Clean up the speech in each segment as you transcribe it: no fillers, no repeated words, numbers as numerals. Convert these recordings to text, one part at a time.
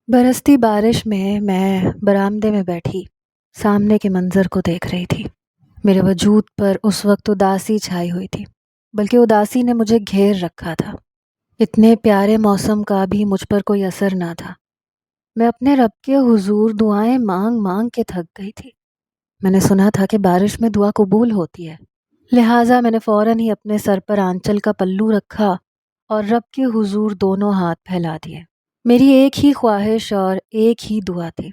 برستی بارش میں برآمدے میں بیٹھی سامنے کے منظر کو دیکھ رہی تھی۔ میرے وجود پر اس وقت اداسی چھائی ہوئی تھی، بلکہ اداسی نے مجھے گھیر رکھا تھا۔ اتنے پیارے موسم کا بھی مجھ پر کوئی اثر نہ تھا۔ میں اپنے رب کے حضور دعائیں مانگ مانگ کے تھک گئی تھی۔ میں نے سنا تھا کہ بارش میں دعا قبول ہوتی ہے، لہٰذا میں نے فوراً ہی اپنے سر پر آنچل کا پلو رکھا اور رب کے حضور دونوں ہاتھ پھیلا دیے۔ میری ایک ہی خواہش اور ایک ہی دعا تھی۔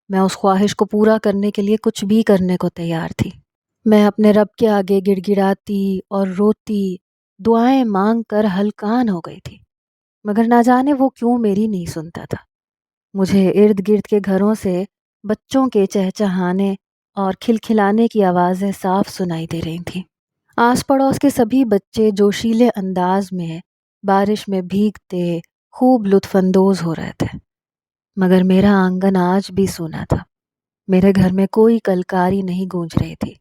میں اس خواہش کو پورا کرنے کے لیے کچھ بھی کرنے کو تیار تھی۔ میں اپنے رب کے آگے گڑ گڑاتی اور روتی، دعائیں مانگ کر ہلکان ہو گئی تھی، مگر نہ جانے وہ کیوں میری نہیں سنتا تھا۔ مجھے ارد گرد کے گھروں سے بچوں کے چہچہانے اور کھلکھلانے کی آوازیں صاف سنائی دے رہی تھیں۔ آس پڑوس کے سبھی بچے جوشیلے انداز میں بارش میں بھیگتے خوب لطف اندوز ہو رہے تھے، مگر میرا آنگن آج بھی سونا تھا۔ میرے گھر میں کوئی کلکاری نہیں گونج رہی تھی۔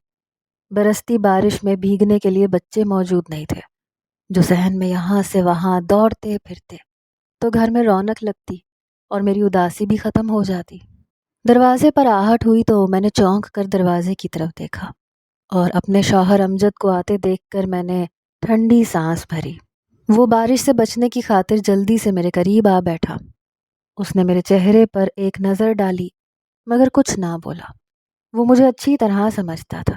برستی بارش میں بھیگنے کے لیے بچے موجود نہیں تھے جو صحن میں یہاں سے وہاں دوڑتے پھرتے، تو گھر میں رونق لگتی اور میری اداسی بھی ختم ہو جاتی۔ دروازے پر آہٹ ہوئی تو میں نے چونک کر دروازے کی طرف دیکھا اور اپنے شوہر امجد کو آتے دیکھ کر میں نے ٹھنڈی سانس بھری۔ وہ بارش سے بچنے کی خاطر جلدی سے میرے قریب آ بیٹھا۔ اس نے میرے چہرے پر ایک نظر ڈالی مگر کچھ نہ بولا۔ وہ مجھے اچھی طرح سمجھتا تھا،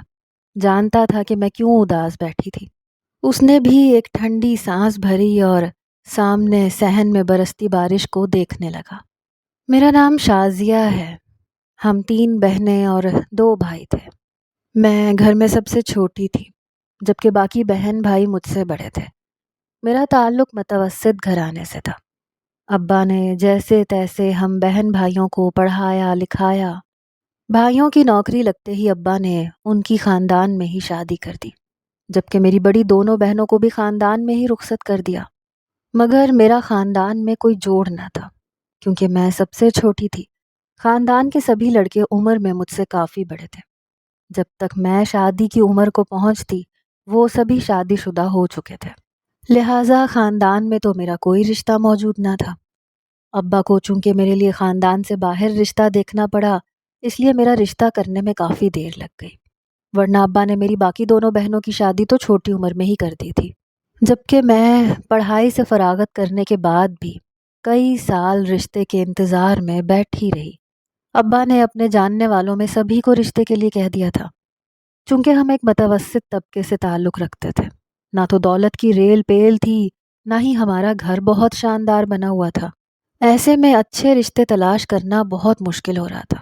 جانتا تھا کہ میں کیوں اداس بیٹھی تھی۔ اس نے بھی ایک ٹھنڈی سانس بھری اور سامنے صحن میں برستی بارش کو دیکھنے لگا۔ میرا نام شازیہ ہے۔ ہم 3 بہنیں اور 2 بھائی تھے۔ میں گھر میں سب سے چھوٹی تھی، جبکہ باقی بہن بھائی مجھ سے بڑے تھے۔ میرا تعلق متوسط گھرانے سے تھا۔ ابا نے جیسے تیسے ہم بہن بھائیوں کو پڑھایا لکھایا۔ بھائیوں کی نوکری لگتے ہی ابا نے ان کی خاندان میں ہی شادی کر دی، جبکہ میری بڑی دونوں بہنوں کو بھی خاندان میں ہی رخصت کر دیا۔ مگر میرا خاندان میں کوئی جوڑ نہ تھا، کیونکہ میں سب سے چھوٹی تھی۔ خاندان کے سبھی لڑکے عمر میں مجھ سے کافی بڑے تھے۔ جب تک میں شادی کی عمر کو پہنچتی وہ سبھی شادی شدہ ہو چکے تھے، لہٰذا خاندان میں تو میرا کوئی رشتہ موجود نہ تھا۔ ابا کو چونکہ میرے لیے خاندان سے باہر رشتہ دیکھنا پڑا، اس لیے میرا رشتہ کرنے میں کافی دیر لگ گئی، ورنہ ابا نے میری باقی دونوں بہنوں کی شادی تو چھوٹی عمر میں ہی کر دی تھی۔ جبکہ میں پڑھائی سے فراغت کرنے کے بعد بھی کئی سال رشتے کے انتظار میں بیٹھی رہی۔ ابا نے اپنے جاننے والوں میں سبھی کو رشتے کے لیے کہہ دیا تھا۔ چونکہ ہم ایک متوسط طبقے سے تعلق رکھتے تھے، نہ تو دولت کی ریل پیل تھی، نہ ہی ہمارا گھر بہت شاندار بنا ہوا تھا، ایسے میں اچھے رشتے تلاش کرنا بہت مشکل ہو رہا تھا۔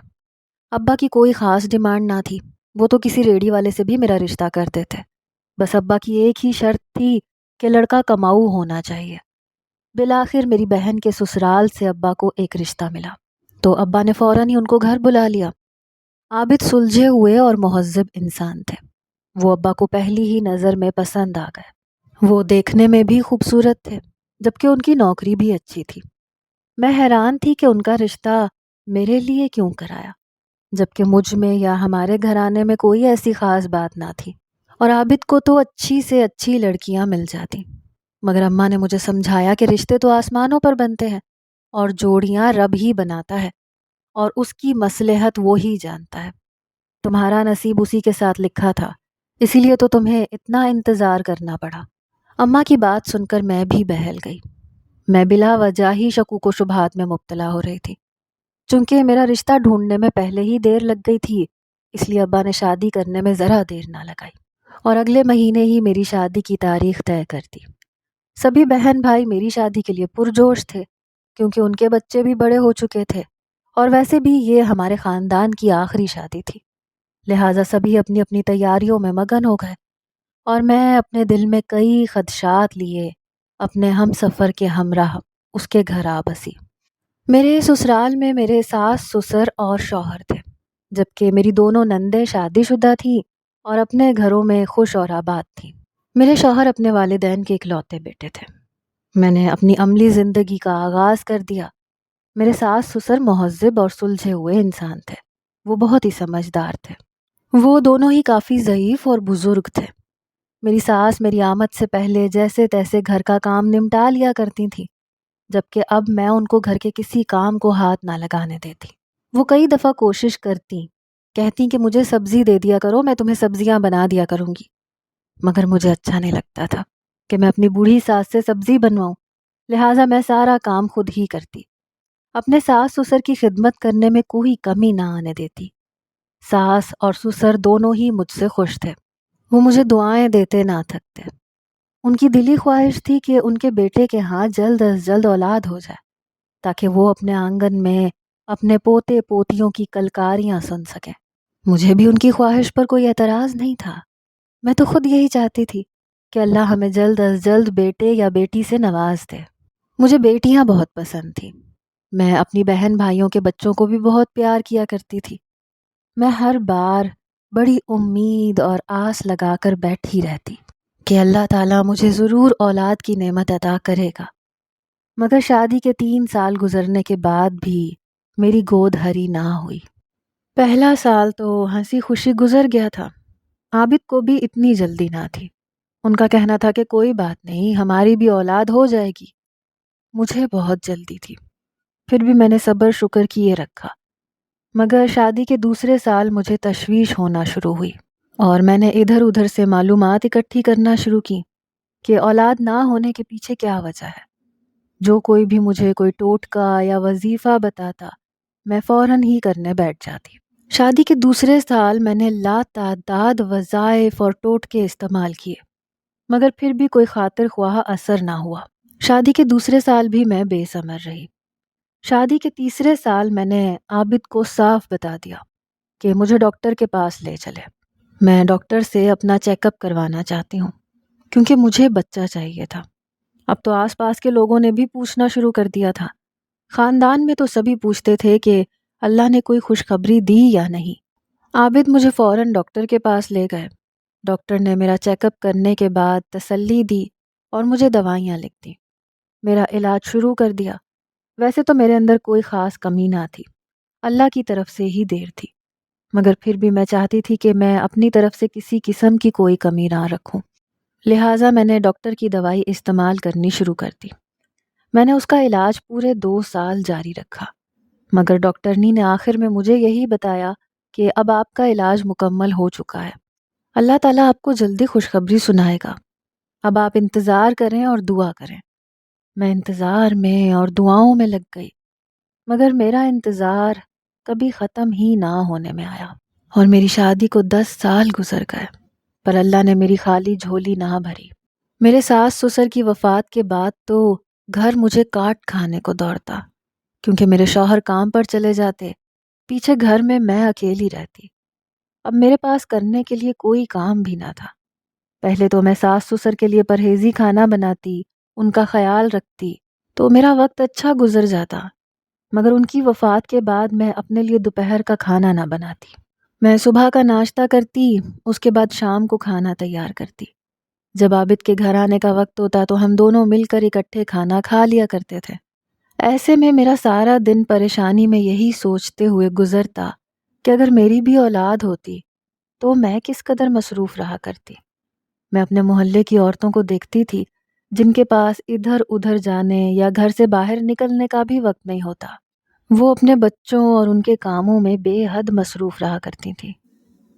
ابا کی کوئی خاص ڈیمانڈ نہ تھی، وہ تو کسی ریڈی والے سے بھی میرا رشتہ کرتے تھے۔ بس ابا کی ایک ہی شرط تھی کہ لڑکا کماؤ ہونا چاہیے۔ بالآخر میری بہن کے سسرال سے ابا کو ایک رشتہ ملا، تو ابا نے فوراً ہی ان کو گھر بلا لیا۔ عابد سلجھے ہوئے اور مہذب انسان تھے۔ وہ ابا کو پہلی ہی نظر میں پسند آ گئے۔ وہ دیکھنے میں بھی خوبصورت تھے، جبکہ ان کی نوکری بھی اچھی تھی۔ میں حیران تھی کہ ان کا رشتہ میرے لیے کیوں کرایا، جبکہ مجھ میں یا ہمارے گھرانے میں کوئی ایسی خاص بات نہ تھی، اور عابد کو تو اچھی سے اچھی لڑکیاں مل جاتی۔ مگر اماں نے مجھے سمجھایا کہ رشتے تو آسمانوں پر بنتے ہیں اور جوڑیاں رب ہی بناتا ہے، اور اس کی مصلحت وہی جانتا ہے۔ تمہارا نصیب اسی کے ساتھ لکھا تھا، اسی لیے تو تمہیں اتنا انتظار کرنا پڑا۔ اماں کی بات سن کر میں بھی بہل گئی۔ میں بلا وجہ ہی شکوک و شبہات میں مبتلا ہو رہی تھی۔ چونکہ میرا رشتہ ڈھونڈنے میں پہلے ہی دیر لگ گئی تھی، اس لیے ابا نے شادی کرنے میں ذرا دیر نہ لگائی اور اگلے مہینے ہی میری شادی کی تاریخ طے کر دی۔ سبھی بہن بھائی میری شادی کے لیے پرجوش تھے، کیونکہ ان کے بچے بھی بڑے ہو چکے تھے، اور ویسے بھی یہ ہمارے خاندان کی آخری شادی تھی، لہٰذا سبھی اپنی اپنی تیاریوں میں مگن ہو گئے، اور میں اپنے دل میں کئی خدشات لیے اپنے ہم سفر کے ہمراہ اس کے گھر آ بسی۔ میرے سسرال میں میرے ساس سسر اور شوہر تھے، جبکہ میری دونوں نندیں شادی شدہ تھیں اور اپنے گھروں میں خوش اور آباد تھیں۔ میرے شوہر اپنے والدین کے اکلوتے بیٹے تھے۔ میں نے اپنی عملی زندگی کا آغاز کر دیا۔ میرے ساس سسر مہذب اور سلجھے ہوئے انسان تھے، وہ بہت ہی سمجھدار تھے۔ وہ دونوں ہی کافی ضعیف اور بزرگ تھے۔ میری ساس میری آمد سے پہلے جیسے تیسے گھر کا کام نمٹا لیا کرتی تھیں، جبکہ اب میں ان کو گھر کے کسی کام کو ہاتھ نہ لگانے دیتی۔ وہ کئی دفعہ کوشش کرتی، کہتی کہ مجھے سبزی دے دیا کرو، میں تمہیں سبزیاں بنا دیا کروں گی، مگر مجھے اچھا نہیں لگتا تھا کہ میں اپنی بوڑھی ساس سے سبزی بنواؤں، لہٰذا میں سارا کام خود ہی کرتی، اپنے ساس سسر کی خدمت کرنے میں کوئی کمی نہ آنے دیتی۔ ساس اور سسر دونوں ہی مجھ سے خوش تھے، وہ مجھے دعائیں دیتے نہ تھکتے۔ ان کی دلی خواہش تھی کہ ان کے بیٹے کے ہاں جلد از جلد اولاد ہو جائے تاکہ وہ اپنے آنگن میں اپنے پوتے پوتیوں کی کلکاریاں سن سکیں۔ مجھے بھی ان کی خواہش پر کوئی اعتراض نہیں تھا، میں تو خود یہی چاہتی تھی کہ اللہ ہمیں جلد از جلد بیٹے یا بیٹی سے نواز دے۔ مجھے بیٹیاں بہت پسند تھیں، میں اپنی بہن بھائیوں کے بچوں کو بھی بہت پیار کیا کرتی تھی۔ میں ہر بار بڑی امید اور آس لگا کر بیٹھی رہتی کہ اللہ تعالیٰ مجھے ضرور اولاد کی نعمت عطا کرے گا، مگر شادی کے 3 سال گزرنے کے بعد بھی میری گود ہری نہ ہوئی۔ پہلا سال تو ہنسی خوشی گزر گیا تھا، عابد کو بھی اتنی جلدی نہ تھی، ان کا کہنا تھا کہ کوئی بات نہیں، ہماری بھی اولاد ہو جائے گی۔ مجھے بہت جلدی تھی، پھر بھی میں نے صبر شکر کیے رکھا، مگر شادی کے دوسرے سال مجھے تشویش ہونا شروع ہوئی اور میں نے ادھر ادھر سے معلومات اکٹھی کرنا شروع کی کہ اولاد نہ ہونے کے پیچھے کیا وجہ ہے۔ جو کوئی بھی مجھے کوئی ٹوٹکا یا وظیفہ بتاتا، میں فوراً ہی کرنے بیٹھ جاتی۔ شادی کے دوسرے سال میں نے لاتعداد وظائف اور ٹوٹکے استعمال کیے، مگر پھر بھی کوئی خاطر خواہ اثر نہ ہوا۔ شادی کے دوسرے سال بھی میں بے ثمر رہی۔ شادی کے تیسرے سال میں نے عابد کو صاف بتا دیا کہ مجھے ڈاکٹر کے پاس لے چلے، میں ڈاکٹر سے اپنا چیک اپ کروانا چاہتی ہوں، کیونکہ مجھے بچہ چاہیے تھا۔ اب تو آس پاس کے لوگوں نے بھی پوچھنا شروع کر دیا تھا، خاندان میں تو سبھی پوچھتے تھے کہ اللہ نے کوئی خوشخبری دی یا نہیں۔ عابد مجھے فوراً ڈاکٹر کے پاس لے گئے، ڈاکٹر نے میرا چیک اپ کرنے کے بعد تسلی دی اور مجھے دوائیاں لکھ دیں، میرا علاج شروع کر دیا۔ ویسے تو میرے اندر کوئی خاص کمی نہ تھی، اللہ کی طرف سے ہی دیر تھی، مگر پھر بھی میں چاہتی تھی کہ میں اپنی طرف سے کسی قسم کی کوئی کمی نہ رکھوں، لہٰذا میں نے ڈاکٹر کی دوائی استعمال کرنی شروع کر دی۔ میں نے اس کا علاج پورے 2 سال جاری رکھا، مگر ڈاکٹرنی نے آخر میں مجھے یہی بتایا کہ اب آپ کا علاج مکمل ہو چکا ہے، اللہ تعالیٰ آپ کو جلدی خوشخبری سنائے گا، اب آپ انتظار کریں اور دعا کریں۔ میں انتظار میں اور دعاؤں میں لگ گئی، مگر میرا انتظار کبھی ختم ہی نہ ہونے میں آیا اور میری شادی کو 10 سال گزر گئے، پر اللہ نے میری خالی جھولی نہ بھری۔ میرے ساس سسر کی وفات کے بعد تو گھر مجھے کاٹ کھانے کو دوڑتا، کیونکہ میرے شوہر کام پر چلے جاتے، پیچھے گھر میں اکیلی رہتی۔ اب میرے پاس کرنے کے لیے کوئی کام بھی نہ تھا۔ پہلے تو میں ساس سسر کے لیے پرہیزی کھانا بناتی، ان کا خیال رکھتی، تو میرا وقت اچھا گزر جاتا، مگر ان کی وفات کے بعد میں اپنے لیے دوپہر کا کھانا نہ بناتی۔ میں صبح کا ناشتہ کرتی، اس کے بعد شام کو کھانا تیار کرتی۔ جب عابد کے گھر آنے کا وقت ہوتا تو ہم دونوں مل کر اکٹھے کھانا کھا لیا کرتے تھے۔ ایسے میں میرا سارا دن پریشانی میں یہی سوچتے ہوئے گزرتا کہ اگر میری بھی اولاد ہوتی تو میں کس قدر مصروف رہا کرتی۔ میں اپنے محلے کی عورتوں کو دیکھتی تھی جن کے پاس ادھر ادھر جانے یا گھر سے باہر نکلنے کا بھی وقت نہیں ہوتا، وہ اپنے بچوں اور ان کے کاموں میں بے حد مصروف رہا کرتی تھی،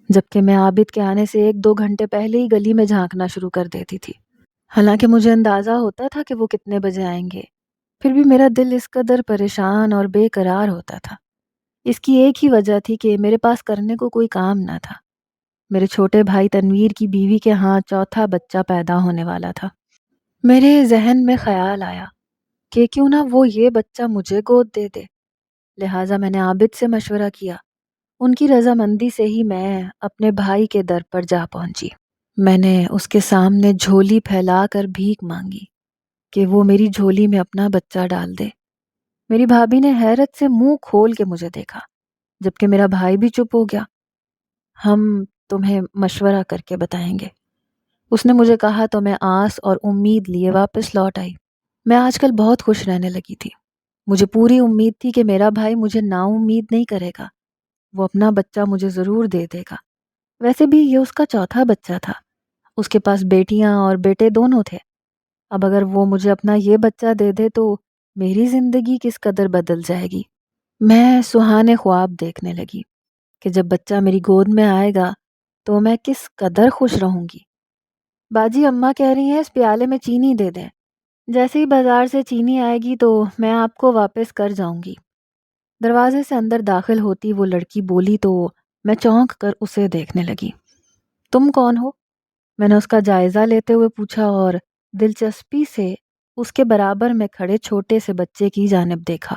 جبکہ میں عابد کے آنے سے 1-2 گھنٹے پہلے ہی گلی میں جھانکنا شروع کر دیتی تھی۔ حالانکہ مجھے اندازہ ہوتا تھا کہ وہ کتنے بجے آئیں گے، پھر بھی میرا دل اس قدر پریشان اور بے قرار ہوتا تھا۔ اس کی ایک ہی وجہ تھی کہ میرے پاس کرنے کو کوئی کام نہ تھا۔ میرے چھوٹے بھائی تنویر کی بیوی کے ہاں چوتھا بچہ پیدا ہونے والا تھا۔ میرے ذہن میں خیال آیا کہ کیوں نہ وہ یہ بچہ مجھے گود دے دے، لہٰذا میں نے عابد سے مشورہ کیا۔ ان کی رضامندی سے ہی میں اپنے بھائی کے در پر جا پہنچی۔ میں نے اس کے سامنے جھولی پھیلا کر بھیک مانگی کہ وہ میری جھولی میں اپنا بچہ ڈال دے۔ میری بھابھی نے حیرت سے منہ کھول کے مجھے دیکھا، جبکہ میرا بھائی بھی چپ ہو گیا۔ ہم تمہیں مشورہ کر کے بتائیں گے، اس نے مجھے کہا تو میں آس اور امید لیے واپس لوٹ آئی۔ میں آج کل بہت خوش رہنے لگی تھی، مجھے پوری امید تھی کہ میرا بھائی مجھے نا امید نہیں کرے گا، وہ اپنا بچہ مجھے ضرور دے دے گا۔ ویسے بھی یہ اس کا چوتھا بچہ تھا، اس کے پاس بیٹیاں اور بیٹے دونوں تھے۔ اب اگر وہ مجھے اپنا یہ بچہ دے دے تو میری زندگی کس قدر بدل جائے گی۔ میں سہانے خواب دیکھنے لگی کہ جب بچہ میری گود میں آئے گا تو میں کس قدر خوش رہوں گی۔ باجی اماں کہہ رہی ہیں اس پیالے میں چینی دے دیں، جیسے ہی بازار سے چینی آئے گی تو میں آپ کو واپس کر جاؤں گی۔ دروازے سے اندر داخل ہوتی وہ لڑکی بولی تو میں چونک کر اسے دیکھنے لگی۔ تم کون ہو؟ میں نے اس کا جائزہ لیتے ہوئے پوچھا اور دلچسپی سے اس کے برابر میں کھڑے چھوٹے سے بچے کی جانب دیکھا۔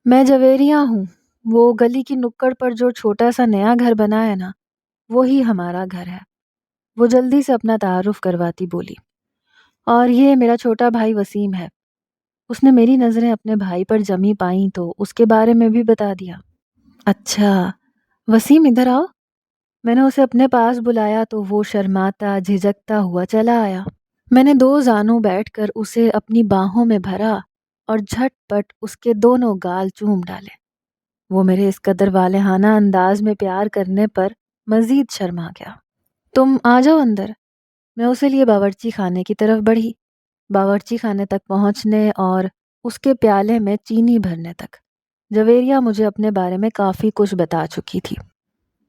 میں جویریہ ہوں، وہ گلی کی نکڑ پر جو چھوٹا سا نیا گھر بنا ہے نا، وہی ہمارا گھر ہے۔ وہ جلدی سے اپنا تعارف کرواتی بولی، اور یہ میرا چھوٹا بھائی وسیم ہے۔ اس نے میری نظریں اپنے بھائی پر جمی پائیں تو اس کے بارے میں بھی بتا دیا۔ اچھا وسیم ادھر آؤ۔ میں نے اسے اپنے پاس بلایا تو وہ شرماتا جھجکتا ہوا چلا آیا۔ میں نے 2 زانوں بیٹھ کر اسے اپنی باہوں میں بھرا اور جھٹ پٹ اس کے دونوں گال چوم ڈالے۔ وہ میرے اس قدر والہانہ انداز میں پیار کرنے پر مزید شرما گیا۔ تم آ جاؤ اندر۔ میں اسے لیے باورچی خانے کی طرف بڑھی۔ باورچی خانے تک پہنچنے اور اس کے پیالے میں چینی بھرنے تک جویریہ مجھے اپنے بارے میں کافی کچھ بتا چکی تھی۔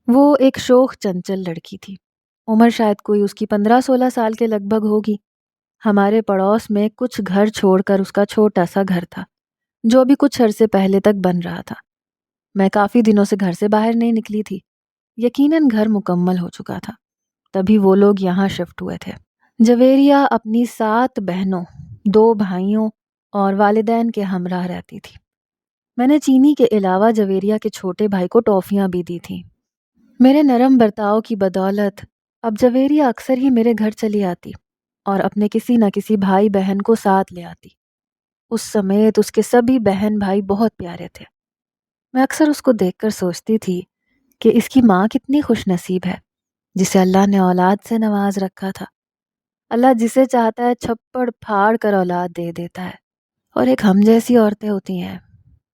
وہ ایک شوخ چنچل لڑکی تھی۔ عمر شاید کوئی اس کی 15-16 سال کے لگ بھگ ہوگی۔ ہمارے پڑوس میں کچھ گھر چھوڑ کر اس کا چھوٹا سا گھر تھا جو بھی کچھ عرصے پہلے تک بن رہا تھا۔ میں کافی دنوں سے گھر سے باہر نہیں نکلی تھی۔ یقیناً گھر مکمل ہو چکا تھا، تبھی وہ لوگ یہاں شفٹ ہوئے تھے۔ جویریہ اپنی 7 بہنوں، 2 بھائیوں اور والدین کے ہمراہ رہتی تھی۔ میں نے چینی کے علاوہ جویریہ کے چھوٹے بھائی کو ٹافیاں بھی دی تھیں۔ میرے نرم برتاؤ کی بدولت اب جویریہ اکثر ہی میرے گھر چلی آتی اور اپنے کسی نہ کسی بھائی بہن کو ساتھ لے آتی۔ اس سمیت اس کے سبھی بہن بھائی بہت پیارے تھے۔ میں اکثر اس کو دیکھ کر سوچتی تھی کہ اس کی ماں کتنی خوش نصیب ہے جسے اللہ نے اولاد سے نواز رکھا تھا۔ اللہ جسے چاہتا ہے چھپڑ پھاڑ کر اولاد دے دیتا ہے، اور ایک ہم جیسی عورتیں ہوتی ہیں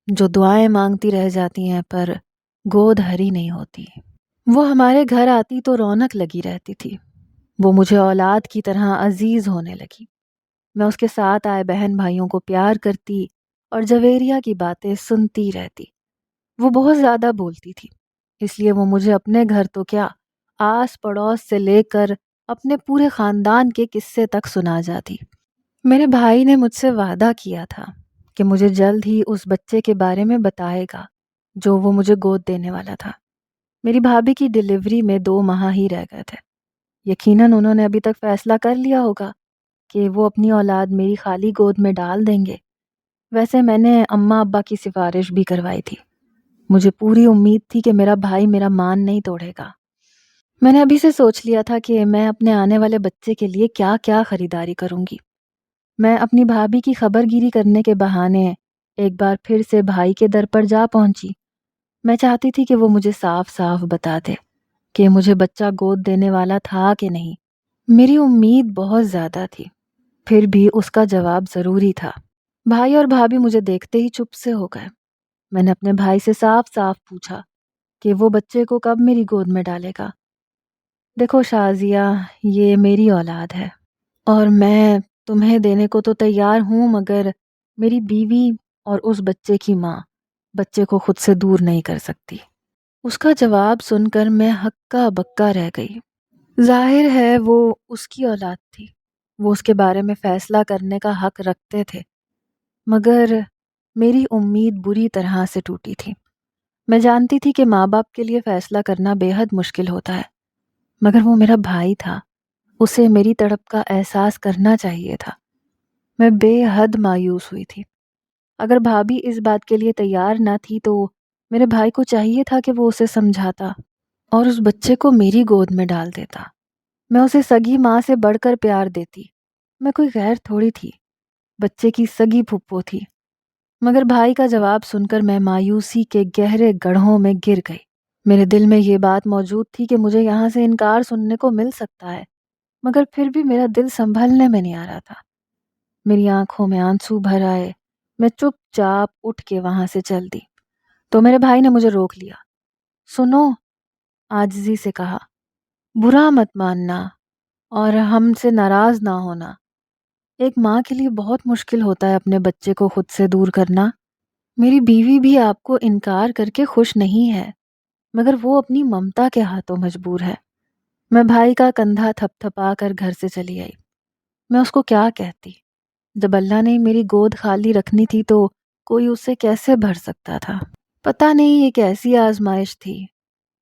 جو دعائیں مانگتی رہ جاتی ہیں پر گود ہری نہیں ہوتی۔ وہ ہمارے گھر آتی تو رونق لگی رہتی تھی۔ وہ مجھے اولاد کی طرح عزیز ہونے لگی۔ میں اس کے ساتھ آئے بہن بھائیوں کو پیار کرتی اور جویریہ کی باتیں سنتی رہتی۔ وہ بہت زیادہ بولتی تھی، اس لیے وہ مجھے اپنے گھر تو کیا، آس پڑوس سے لے کر اپنے پورے خاندان کے قصے تک سنا جاتی۔ میرے بھائی نے مجھ سے وعدہ کیا تھا کہ مجھے جلد ہی اس بچے کے بارے میں بتائے گا جو وہ مجھے گود دینے والا تھا۔ میری بھابھی کی ڈیلیوری میں 2 ماہ ہی رہ گئے تھے۔ یقیناً انہوں نے ابھی تک فیصلہ کر لیا ہوگا کہ وہ اپنی اولاد میری خالی گود میں ڈال دیں گے۔ ویسے میں نے اماں ابا کی سفارش بھی کروائی تھی۔ مجھے پوری امید تھی کہ میرا بھائی میرا مان نہیں توڑے گا۔ میں نے ابھی سے سوچ لیا تھا کہ میں اپنے آنے والے بچے کے لیے کیا کیا خریداری کروں گی۔ میں اپنی بھابھی کی خبر گیری کرنے کے بہانے ایک بار پھر سے بھائی کے در پر جا پہنچی۔ میں چاہتی تھی کہ وہ مجھے صاف صاف بتا دے کہ مجھے بچہ گود دینے والا تھا کہ نہیں۔ میری امید بہت زیادہ تھی، پھر بھی اس کا جواب ضروری تھا۔ بھائی اور بھابھی مجھے دیکھتے ہی چپ سے ہو گئے۔ میں نے اپنے بھائی سے صاف صاف پوچھا کہ وہ بچے کو کب میری گود میں ڈالے گا۔ دیکھو شازیہ، یہ میری اولاد ہے اور میں تمہیں دینے کو تو تیار ہوں، مگر میری بیوی اور اس بچے کی ماں بچے کو خود سے دور نہیں کر سکتی۔ اس کا جواب سن کر میں ہکا بکا رہ گئی۔ ظاہر ہے وہ اس کی اولاد تھی، وہ اس کے بارے میں فیصلہ کرنے کا حق رکھتے تھے، مگر میری امید بری طرح سے ٹوٹی تھی۔ میں جانتی تھی کہ ماں باپ کے لیے فیصلہ کرنا بے حد مشکل ہوتا ہے، مگر وہ میرا بھائی تھا، اسے میری تڑپ کا احساس کرنا چاہیے تھا۔ میں بے حد مایوس ہوئی تھی۔ اگر بھابھی اس بات کے لیے تیار نہ تھی تو میرے بھائی کو چاہیے تھا کہ وہ اسے سمجھاتا اور اس بچے کو میری گود میں ڈال دیتا۔ میں اسے سگی ماں سے بڑھ کر پیار دیتی۔ میں کوئی غیر تھوڑی تھی، بچے کی سگی پھپھو تھی۔ مگر بھائی کا جواب سن کر میں مایوسی کے گہرے گڑھوں میں گر گئی۔ میرے دل میں یہ بات موجود تھی کہ مجھے یہاں سے انکار سننے کو مل سکتا ہے، مگر پھر بھی میرا دل سنبھلنے میں نہیں آ رہا تھا۔ میری آنکھوں میں آنسو بھر آئے۔ میں چپ چاپ اٹھ کے وہاں سے چل دی تو میرے بھائی نے مجھے روک لیا۔ سنو، عاجزی سے کہا، برا مت ماننا اور ہم سے ناراض نہ ہونا۔ ایک ماں کے لیے بہت مشکل ہوتا ہے اپنے بچے کو خود سے دور کرنا۔ میری بیوی بھی آپ کو انکار کر کے خوش نہیں ہے، مگر وہ اپنی ممتا کے ہاتھوں مجبور ہے۔ میں بھائی کا کندھا تھپ تھپا کر گھر سے چلی آئی۔ میں اس کو کیا کہتی؟ جب اللہ نے میری گود خالی رکھنی تھی تو کوئی اسے کیسے بھر سکتا تھا؟ پتہ نہیں یہ کیسی آزمائش تھی۔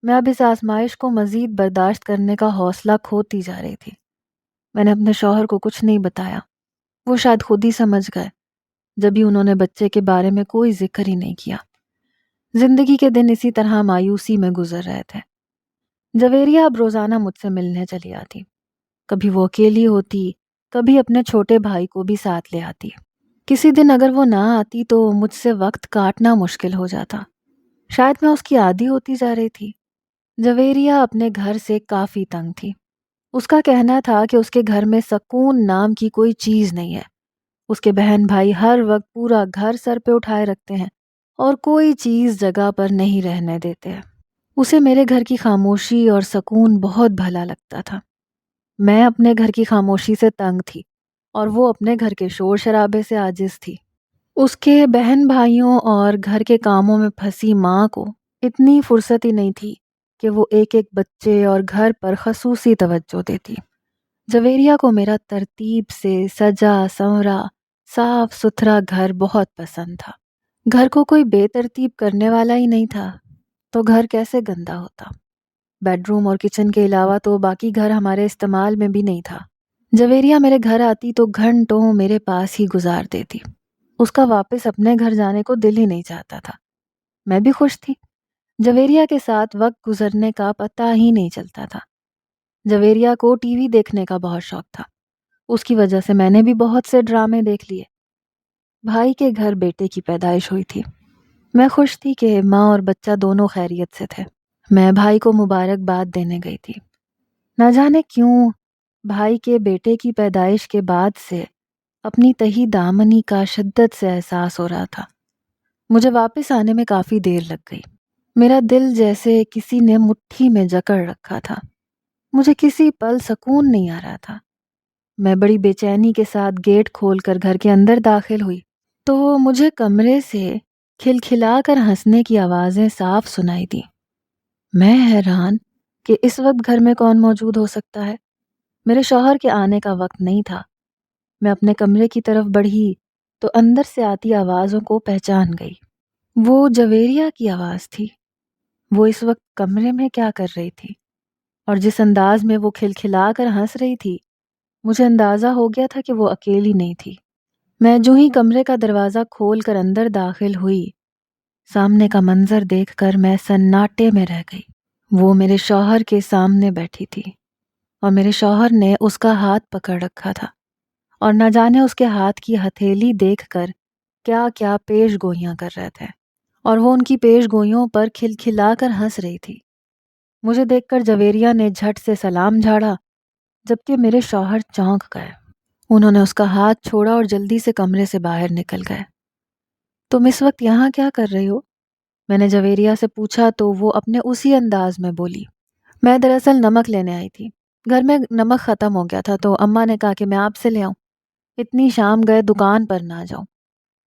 میں اب اس آزمائش کو مزید برداشت کرنے کا حوصلہ کھوتی جا رہی تھی۔ میں نے اپنے شوہر کو کچھ نہیں بتایا۔ وہ شاید خود ہی سمجھ گئے، جبھی انہوں نے بچے کے بارے میں کوئی ذکر ہی نہیں کیا۔ زندگی کے دن اسی طرح مایوسی میں گزر رہے تھے۔ جویریہ اب روزانہ مجھ سے ملنے چلی آتی۔ کبھی وہ اکیلی ہوتی، کبھی اپنے چھوٹے بھائی کو بھی ساتھ لے آتی۔ کسی دن اگر وہ نہ آتی تو مجھ سے وقت کاٹنا مشکل ہو جاتا۔ شاید میں اس کی عادی ہوتی جا رہی تھی۔ جویریہ اپنے گھر سے کافی تنگ تھی۔ اس کا کہنا تھا کہ اس کے گھر میں سکون نام کی کوئی چیز نہیں ہے۔ اس کے بہن بھائی ہر وقت پورا گھر سر پہ اٹھائے رکھتے ہیں اور کوئی چیز جگہ پر نہیں رہنے دیتے ہیں۔ اسے میرے گھر کی خاموشی اور سکون بہت بھلا لگتا تھا۔ میں اپنے گھر کی خاموشی سے تنگ تھی اور وہ اپنے گھر کے شور شرابے سے عاجز تھی۔ اس کے بہن بھائیوں اور گھر کے کاموں میں پھنسی ماں کو اتنی فرصت ہی نہیں تھی کہ وہ ایک ایک بچے اور گھر پر خصوصی توجہ دیتی۔ جویریہ کو میرا ترتیب سے سجا سنورا صاف ستھرا گھر بہت پسند تھا۔ گھر کو کوئی بے ترتیب کرنے والا ہی نہیں تھا تو گھر کیسے گندا ہوتا؟ بیڈ روم اور کچن کے علاوہ تو باقی گھر ہمارے استعمال میں بھی نہیں تھا۔ جویریہ میرے گھر آتی تو گھنٹوں میرے پاس ہی گزار دیتی۔ اس کا واپس اپنے گھر جانے کو دل ہی نہیں چاہتا تھا۔ میں بھی خوش تھی۔ جویریہ کے ساتھ وقت گزرنے کا پتہ ہی نہیں چلتا تھا۔ جویریہ کو ٹی وی دیکھنے کا بہت شوق تھا۔ اس کی وجہ سے میں نے بھی بہت سے ڈرامے دیکھ لیے۔ بھائی کے گھر بیٹے کی پیدائش ہوئی تھی۔ میں خوش تھی کہ ماں اور بچہ دونوں خیریت سے تھے۔ میں بھائی کو مبارکباد دینے گئی تھی۔ نہ جانے کیوں بھائی کے بیٹے کی پیدائش کے بعد سے اپنی تہی دامنی کا شدت سے احساس ہو رہا تھا۔ مجھے واپس آنے میں کافی دیر لگ گئی۔ میرا دل جیسے کسی نے مٹھی میں جکڑ رکھا تھا۔ مجھے کسی پل سکون نہیں آ رہا تھا۔ میں بڑی بے چینی کے ساتھ گیٹ کھول کر گھر کے اندر داخل ہوئی تو مجھے کمرے سے کھلکھلا کر ہنسنے کی آوازیں صاف سنائی دیں۔ میں حیران کہ اس وقت گھر میں کون موجود ہو سکتا ہے۔ میرے شوہر کے آنے کا وقت نہیں تھا۔ میں اپنے کمرے کی طرف بڑھی تو اندر سے آتی آوازوں کو پہچان گئی۔ وہ جویریہ کی آواز تھی۔ وہ اس وقت کمرے میں کیا کر رہی تھی اور جس انداز میں وہ کھلکھلا کر ہنس رہی تھی، مجھے اندازہ ہو گیا تھا کہ وہ اکیلی نہیں تھی۔ میں جو ہی کمرے کا دروازہ کھول کر اندر داخل ہوئی، سامنے کا منظر دیکھ کر میں سناٹے میں رہ گئی۔ وہ میرے شوہر کے سامنے بیٹھی تھی اور میرے شوہر نے اس کا ہاتھ پکڑ رکھا تھا اور نہ جانے اس کے ہاتھ کی ہتھیلی دیکھ کر کیا کیا پیش گوئیاں کر رہے تھے اور وہ ان کی پیش گوئیوں پر کھلکھلا کر ہنس رہی تھی۔ مجھے دیکھ کر جویریہ نے جھٹ سے سلام جھاڑا جبکہ میرے شوہر چونک گئے۔ انہوں نے اس کا ہاتھ چھوڑا اور جلدی سے کمرے سے باہر نکل گئے۔ تم اس وقت یہاں کیا کر رہی ہو؟ میں نے جویریہ سے پوچھا تو وہ اپنے اسی انداز میں بولی، میں دراصل نمک لینے آئی تھی۔ گھر میں نمک ختم ہو گیا تھا تو اماں نے کہا کہ میں آپ سے لے آؤں۔ اتنی شام گئے دکان پر نہ جاؤں۔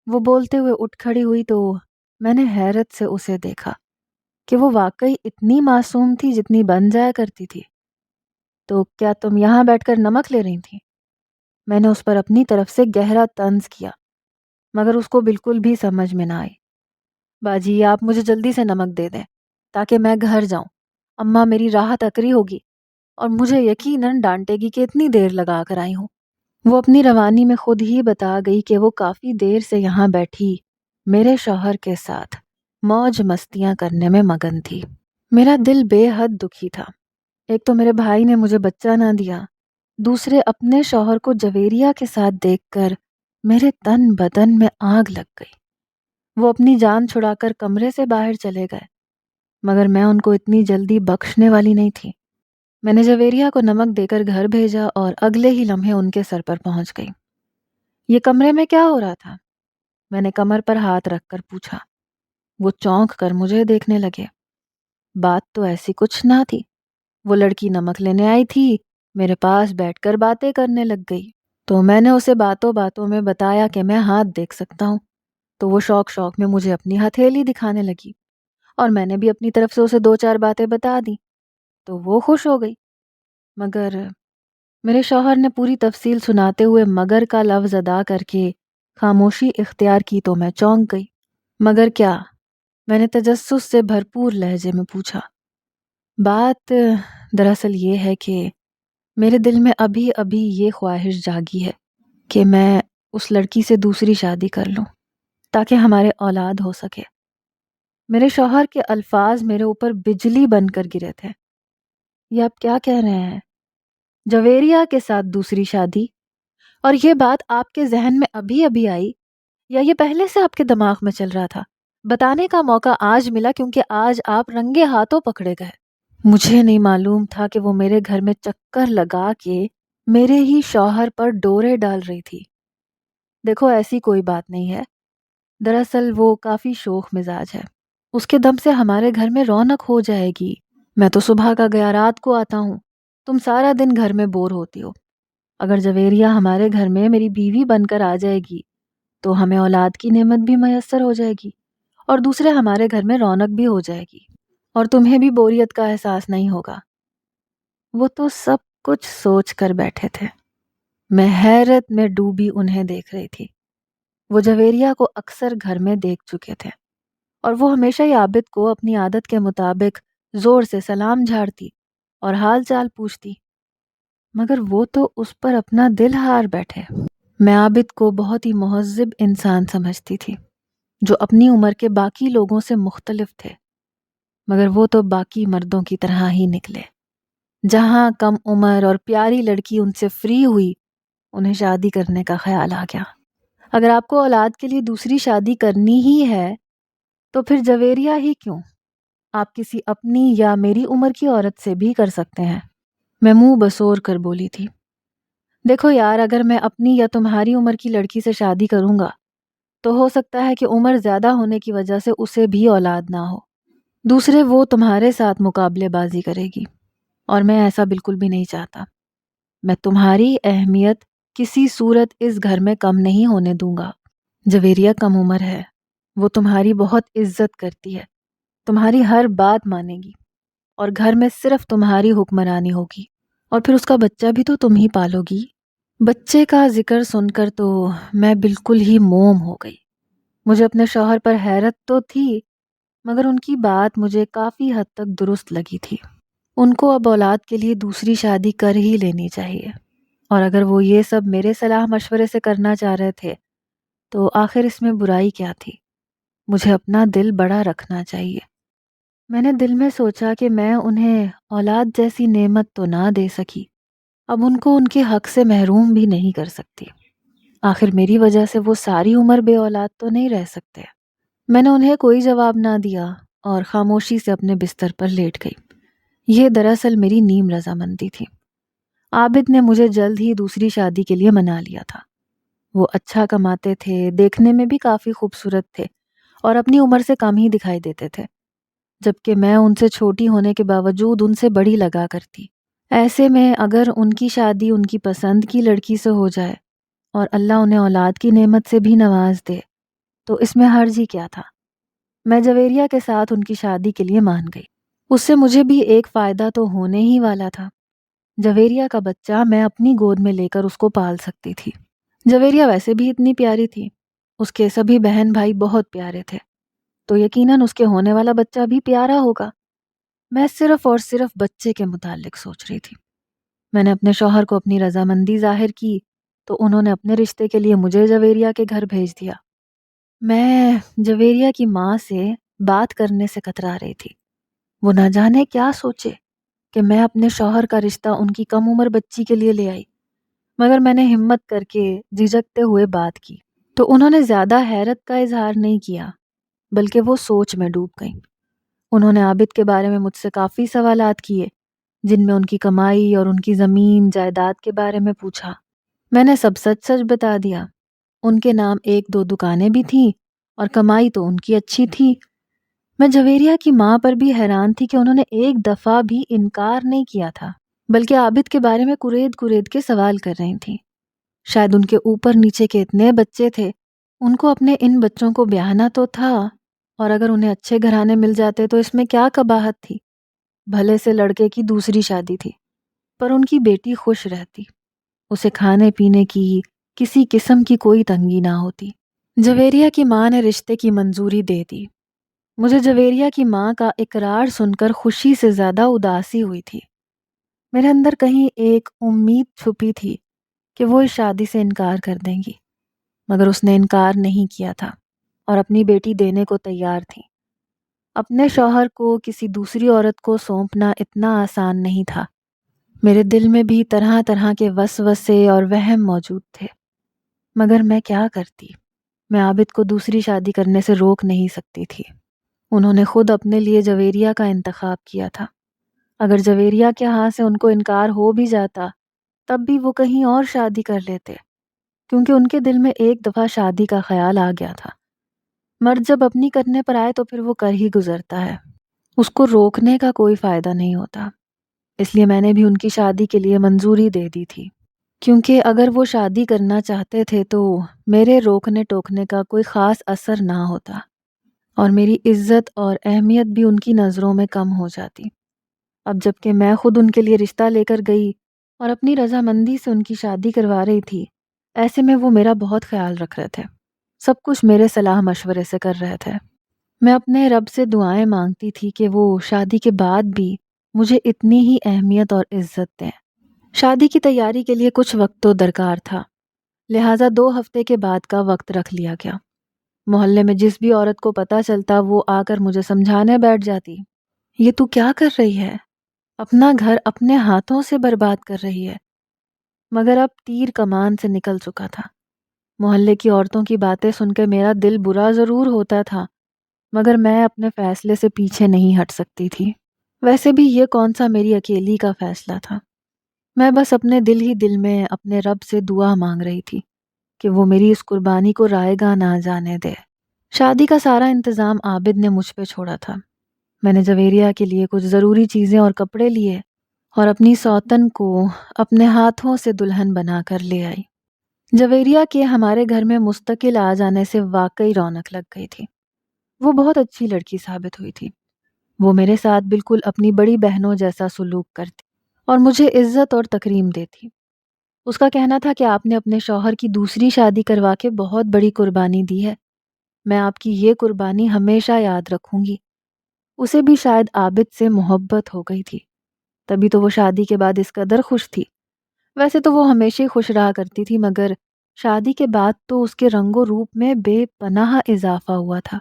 وہ بولتے ہوئے اٹھ کھڑی ہوئی تو میں نے حیرت سے اسے دیکھا کہ وہ واقعی اتنی معصوم تھی جتنی بن جایا کرتی تھی۔ تو کیا تم یہاں بیٹھ کر نمک لے رہی تھی؟ میں نے اس پر اپنی طرف سے گہرا طنز کیا مگر اس کو بالکل بھی سمجھ میں نہ آئی۔ باجی آپ مجھے جلدی سے نمک دے دیں تاکہ میں گھر جاؤں۔ اماں میری راہ تکری ہوگی اور مجھے یقیناً ڈانٹے گی کہ اتنی دیر لگا کر آئی ہوں۔ وہ اپنی روانی میں خود ہی بتا گئی کہ وہ کافی دیر سے یہاں بیٹھی میرے شوہر کے ساتھ موج مستیاں کرنے میں مگن تھی۔ میرا دل بے حد دکھی تھا۔ ایک تو میرے بھائی نے مجھے بچہ نہ دیا، دوسرے اپنے شوہر کو جویریہ کے ساتھ دیکھ کر میرے تن بدن میں آگ لگ گئی۔ وہ اپنی جان چھڑا کر کمرے سے باہر چلے گئے مگر میں ان کو اتنی جلدی بخشنے والی نہیں تھی۔ میں نے جویریہ کو نمک دے کر گھر بھیجا اور اگلے ہی لمحے ان کے سر پر پہنچ گئی۔ یہ کمرے میں کیا ہو رہا تھا؟ میں نے کمر پر ہاتھ رکھ کر پوچھا۔ وہ چونک کر مجھے دیکھنے لگے۔ بات تو ایسی کچھ نہ تھی۔ وہ لڑکی نمک لینے آئی تھی، میرے پاس بیٹھ کر باتیں کرنے لگ گئی۔ تو میں نے اسے باتوں باتوں میں بتایا کہ میں ہاتھ دیکھ سکتا ہوں، تو وہ شوق شوق میں مجھے اپنی ہتھیلی دکھانے لگی، اور میں نے بھی اپنی طرف سے اسے 2 4 باتیں بتا دیں، تو وہ خوش ہو گئی۔ مگر میرے شوہر نے پوری تفصیل سناتے ہوئے مگر کا لفظ ادا کر کے خاموشی اختیار کی تو میں چونک گئی۔ مگر کیا؟ میں نے تجسس سے بھرپور لہجے میں پوچھا۔ بات دراصل یہ ہے کہ میرے دل میں ابھی ابھی یہ خواہش جاگی ہے کہ میں اس لڑکی سے دوسری شادی کر لوں تاکہ ہمارے اولاد ہو سکے۔ میرے شوہر کے الفاظ میرے اوپر بجلی بن کر گرے تھے۔ یہ آپ کیا کہہ رہے ہیں؟ جویریہ کے ساتھ دوسری شادی؟ اور یہ بات آپ کے ذہن میں ابھی ابھی آئی یا یہ پہلے سے آپ کے دماغ میں چل رہا تھا؟ بتانے کا موقع آج ملا کیونکہ آج آپ رنگے ہاتھوں پکڑے گئے۔ مجھے نہیں معلوم تھا کہ وہ میرے گھر میں چکر لگا کے میرے ہی شوہر پر ڈورے ڈال رہی تھی۔ دیکھو ایسی کوئی بات نہیں ہے، دراصل وہ کافی شوخ مزاج ہے، اس کے دم سے ہمارے گھر میں رونق ہو جائے گی۔ میں تو صبح کا گیا رات کو آتا ہوں، تم سارا دن گھر میں بور ہوتی ہو۔ اگر جویریہ ہمارے گھر میں میری بیوی بن کر آ جائے گی تو ہمیں اولاد کی نعمت بھی میسر ہو جائے گی، اور دوسرے ہمارے گھر میں رونق بھی ہو جائے گی، اور تمہیں بھی بوریت کا احساس نہیں ہوگا۔ وہ تو سب کچھ سوچ کر بیٹھے تھے، میں حیرت میں ڈوبی انہیں دیکھ رہی تھی۔ وہ جویریہ کو اکثر گھر میں دیکھ چکے تھے، اور وہ ہمیشہ ہی عابد کو اپنی عادت کے مطابق زور سے سلام جھاڑتی اور حال چال پوچھتی، مگر وہ تو اس پر اپنا دل ہار بیٹھے۔ میں عابد کو بہت ہی مہذب انسان سمجھتی تھی جو اپنی عمر کے باقی لوگوں سے مختلف تھے، مگر وہ تو باقی مردوں کی طرح ہی نکلے۔ جہاں کم عمر اور پیاری لڑکی ان سے فری ہوئی، انہیں شادی کرنے کا خیال آ گیا۔ اگر آپ کو اولاد کے لیے دوسری شادی کرنی ہی ہے تو پھر جویریہ ہی کیوں؟ آپ کسی اپنی یا میری عمر کی عورت سے بھی کر سکتے ہیں۔ میں منہ بسور کر بولی تھی، دیکھو یار، اگر میں اپنی یا تمہاری عمر کی لڑکی سے شادی کروں گا تو ہو سکتا ہے کہ عمر زیادہ ہونے کی وجہ سے اسے بھی اولاد نہ ہو، دوسرے وہ تمہارے ساتھ مقابلے بازی کرے گی، اور میں ایسا بالکل بھی نہیں چاہتا۔ میں تمہاری اہمیت کسی صورت اس گھر میں کم نہیں ہونے دوں گا۔ جویریہ کم عمر ہے، وہ تمہاری بہت عزت کرتی ہے، تمہاری ہر بات مانے گی، اور گھر میں صرف تمہاری حکمرانی ہوگی، اور پھر اس کا بچہ بھی تو تم ہی پالو گی۔ بچے کا ذکر سن کر تو میں بالکل ہی موم ہو گئی۔ مجھے اپنے شوہر پر حیرت تو تھی، مگر ان کی بات مجھے کافی حد تک درست لگی تھی۔ ان کو اب اولاد کے لیے دوسری شادی کر ہی لینی چاہیے، اور اگر وہ یہ سب میرے صلاح مشورے سے کرنا چاہ رہے تھے تو آخر اس میں برائی کیا تھی؟ مجھے اپنا دل بڑا رکھنا چاہیے۔ میں نے دل میں سوچا کہ میں انہیں اولاد جیسی نعمت تو نہ دے سکی، اب ان کو ان کے حق سے محروم بھی نہیں کر سکتی۔ آخر میری وجہ سے وہ ساری عمر بے اولاد تو نہیں رہ سکتے۔ میں نے انہیں کوئی جواب نہ دیا اور خاموشی سے اپنے بستر پر لیٹ گئی۔ یہ دراصل میری نیم رضامندی تھی۔ عابد نے مجھے جلد ہی دوسری شادی کے لیے منا لیا تھا۔ وہ اچھا کماتے تھے، دیکھنے میں بھی کافی خوبصورت تھے، اور اپنی عمر سے کم ہی دکھائی دیتے تھے، جبکہ میں ان سے چھوٹی ہونے کے باوجود ان سے بڑی لگا کرتی۔ ایسے میں اگر ان کی شادی ان کی پسند کی لڑکی سے ہو جائے اور اللہ انہیں اولاد کی نعمت سے بھی نواز دے تو اس میں حرج ہی کیا تھا؟ میں جویریہ کے ساتھ ان کی شادی کے لیے مان گئی۔ اس سے مجھے بھی ایک فائدہ تو ہونے ہی والا تھا۔ جویریہ کا بچہ میں اپنی گود میں لے کر اس کو پال سکتی تھی۔ جویریہ ویسے بھی اتنی پیاری تھی، اس کے سبھی بہن بھائی بہت پیارے تھے، تو یقیناً اس کے ہونے والا بچہ بھی پیارا ہوگا۔ میں صرف اور صرف بچے کے متعلق سوچ رہی تھی۔ میں نے اپنے شوہر کو اپنی رضامندی ظاہر کی تو انہوں نے اپنے رشتے کے لیے مجھے جویریہ کے گھر بھیج دیا۔ میں جویریہ کی ماں سے بات کرنے سے کترا رہی تھی۔ وہ نہ جانے کیا سوچے کہ میں اپنے شوہر کا رشتہ ان کی کم عمر بچی کے لیے لے آئی، مگر میں نے ہمت کر کے جھجکتے ہوئے بات کی تو انہوں نے زیادہ حیرت کا اظہار نہیں کیا، بلکہ وہ سوچ میں ڈوب گئیں۔ انہوں نے عابد کے بارے میں مجھ سے کافی سوالات کیے، جن میں ان کی کمائی اور ان کی زمین جائیداد کے بارے میں پوچھا۔ میں نے سب سچ سچ بتا دیا۔ ان کے نام 1 2 دکانیں بھی تھیں اور کمائی تو ان کی اچھی تھی۔ میں جویریہ کی ماں پر بھی حیران تھی کہ انہوں نے ایک دفعہ بھی انکار نہیں کیا تھا، بلکہ عابد کے بارے میں کرید کرید کے سوال کر رہی تھیں۔ شاید ان کے اوپر نیچے کے اتنے بچے تھے، ان کو اپنے ان بچوں کو بیاہنا تو تھا، اور اگر انہیں اچھے گھرانے مل جاتے تو اس میں کیا قباحت تھی؟ بھلے سے لڑکے کی دوسری شادی تھی، پر ان کی بیٹی خوش رہتی، اسے کھانے پینے کی کسی قسم کی کوئی تنگی نہ ہوتی۔ جویریہ کی ماں نے رشتے کی منظوری دے دی۔ مجھے جویریہ کی ماں کا اقرار سن کر خوشی سے زیادہ اداسی ہوئی تھی۔ میرے اندر کہیں ایک امید چھپی تھی کہ وہ اس شادی سے انکار کر دیں گی، مگر اس نے انکار نہیں کیا تھا اور اپنی بیٹی دینے کو تیار تھی۔ اپنے شوہر کو کسی دوسری عورت کو سونپنا اتنا آسان نہیں تھا۔ میرے دل میں بھی طرح طرح کے وسوسے اور وہم موجود تھے، مگر میں کیا کرتی؟ میں عابد کو دوسری شادی کرنے سے روک نہیں سکتی تھی۔ انہوں نے خود اپنے لیے جویریہ کا انتخاب کیا تھا۔ اگر جویریہ کے ہاں سے ان کو انکار ہو بھی جاتا، تب بھی وہ کہیں اور شادی کر لیتے، کیونکہ ان کے دل میں ایک دفعہ شادی کا خیال آ گیا تھا۔ مرد جب اپنی کرنے پر آئے تو پھر وہ کر ہی گزرتا ہے، اس کو روکنے کا کوئی فائدہ نہیں ہوتا۔ اس لیے میں نے بھی ان کی شادی کے لیے منظوری دے دی تھی، کیونکہ اگر وہ شادی کرنا چاہتے تھے تو میرے روکنے ٹوکنے کا کوئی خاص اثر نہ ہوتا، اور میری عزت اور اہمیت بھی ان کی نظروں میں کم ہو جاتی۔ اب جب کہ میں خود ان کے لیے رشتہ لے کر گئی اور اپنی رضامندی سے ان کی شادی کروا رہی تھی، ایسے میں وہ میرا بہت خیال رکھ رہے تھے، سب کچھ میرے صلاح مشورے سے کر رہے تھے۔ میں اپنے رب سے دعائیں مانگتی تھی کہ وہ شادی کے بعد بھی مجھے اتنی ہی اہمیت اور عزت دیں۔ شادی کی تیاری کے لیے کچھ وقت تو درکار تھا، لہٰذا 2 ہفتے کے بعد کا وقت رکھ لیا گیا۔ محلے میں جس بھی عورت کو پتہ چلتا وہ آ کر مجھے سمجھانے بیٹھ جاتی، یہ تو کیا کر رہی ہے؟ اپنا گھر اپنے ہاتھوں سے برباد کر رہی ہے۔ مگر اب تیر کمان سے نکل چکا تھا۔ محلے کی عورتوں کی باتیں سن کے میرا دل برا ضرور ہوتا تھا، مگر میں اپنے فیصلے سے پیچھے نہیں ہٹ سکتی تھی۔ ویسے بھی یہ کون سا میری اکیلی کا فیصلہ تھا؟ میں بس اپنے دل ہی دل میں اپنے رب سے دعا مانگ رہی تھی کہ وہ میری اس قربانی کو رائے گاہ نہ جانے دے۔ شادی کا سارا انتظام عابد نے مجھ پہ چھوڑا تھا۔ میں نے جویریہ کے لیے کچھ ضروری چیزیں اور کپڑے لیے اور اپنی سوتن کو اپنے ہاتھوں سے دلہن بنا کر لے آئی۔ جویریہ کے ہمارے گھر میں مستقل آ جانے سے واقعی رونق لگ گئی تھی۔ وہ بہت اچھی لڑکی ثابت ہوئی تھی۔ وہ میرے ساتھ بالکل اپنی بڑی بہنوں جیسا سلوک کرتی اور مجھے عزت اور تکریم دیتی۔ اس کا کہنا تھا کہ آپ نے اپنے شوہر کی دوسری شادی کروا کے بہت بڑی قربانی دی ہے، میں آپ کی یہ قربانی ہمیشہ یاد رکھوں گی۔ اسے بھی شاید عابد سے محبت ہو گئی تھی، تبھی تو وہ شادی کے بعد اس قدر خوش تھی۔ ویسے تو وہ ہمیشہ ہی خوش رہا کرتی تھی، مگر شادی کے بعد تو اس کے رنگ و روپ میں بے پناہ اضافہ ہوا تھا۔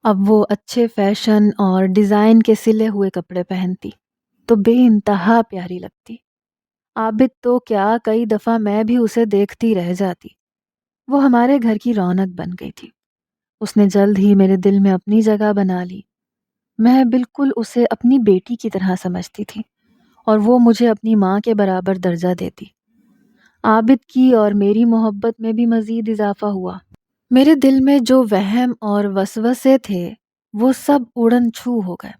اب وہ اچھے فیشن اور ڈیزائن کے سلے ہوئے کپڑے پہنتی تو بے انتہا پیاری لگتی۔ عابد تو کیا، کئی دفعہ میں بھی اسے دیکھتی رہ جاتی۔ وہ ہمارے گھر کی رونق بن گئی تھی۔ اس نے جلد ہی میرے دل میں اپنی جگہ بنا لی۔ میں بالکل اسے اپنی بیٹی کی طرح سمجھتی تھی اور وہ مجھے اپنی ماں کے برابر درجہ دیتی۔ عابد کی اور میری محبت میں بھی مزید اضافہ ہوا۔ میرے دل میں جو وہم اور وسوسے تھے وہ سب اڑن چھو ہو گئے۔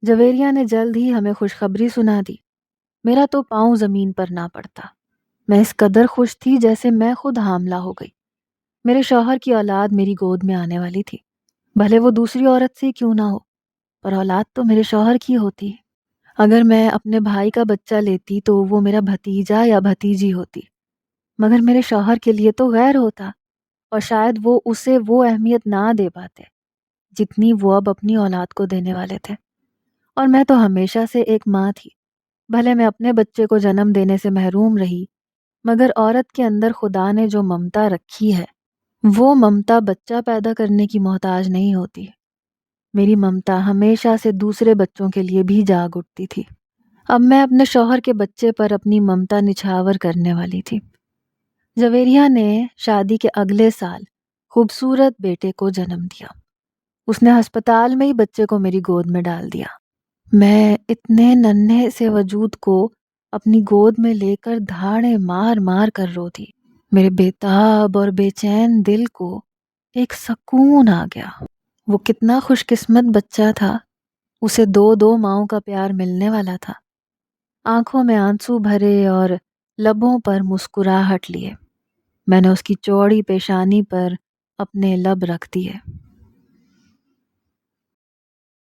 جویریہ نے جلد ہی ہمیں خوشخبری سنا دی۔ میرا تو پاؤں زمین پر نہ پڑتا۔ میں اس قدر خوش تھی جیسے میں خود حاملہ ہو گئی۔ میرے شوہر کی اولاد میری گود میں آنے والی تھی، بھلے وہ دوسری عورت سے کیوں نہ ہو، پر اولاد تو میرے شوہر کی ہوتی۔ اگر میں اپنے بھائی کا بچہ لیتی تو وہ میرا بھتیجا یا بھتیجی ہوتی، مگر میرے شوہر کے لیے تو غیر ہوتا، اور شاید وہ اسے وہ اہمیت نہ دے پاتے جتنی وہ اب اپنی اولاد کو دینے والے تھے۔ اور میں تو ہمیشہ سے ایک ماں تھی، بھلے میں اپنے بچے کو جنم دینے سے محروم رہی، مگر عورت کے اندر خدا نے جو ممتا رکھی ہے وہ ممتا بچہ پیدا کرنے کی محتاج نہیں ہوتی۔ میری ممتا ہمیشہ سے دوسرے بچوں کے لیے بھی جاگ اٹھتی تھی۔ اب میں اپنے شوہر کے بچے پر اپنی ممتا نچھاور کرنے والی تھی۔ جویریہ نے شادی کے اگلے سال خوبصورت بیٹے کو جنم دیا۔ اس نے ہسپتال میں ہی بچے کو میری گود میں ڈال دیا۔ میں اتنے ننھے سے وجود کو اپنی گود میں لے کر دھاڑے مار مار کر رو دی۔ میرے بےتاب اور بے چین دل کو ایک سکون آ گیا۔ وہ کتنا خوش قسمت بچہ تھا، اسے 2 ماؤں کا پیار ملنے والا تھا۔ آنکھوں میں آنسو بھرے اور لبوں پر مسکراہٹ لیے میں نے اس کی چوڑی پیشانی پر اپنے لب رکھ دیے۔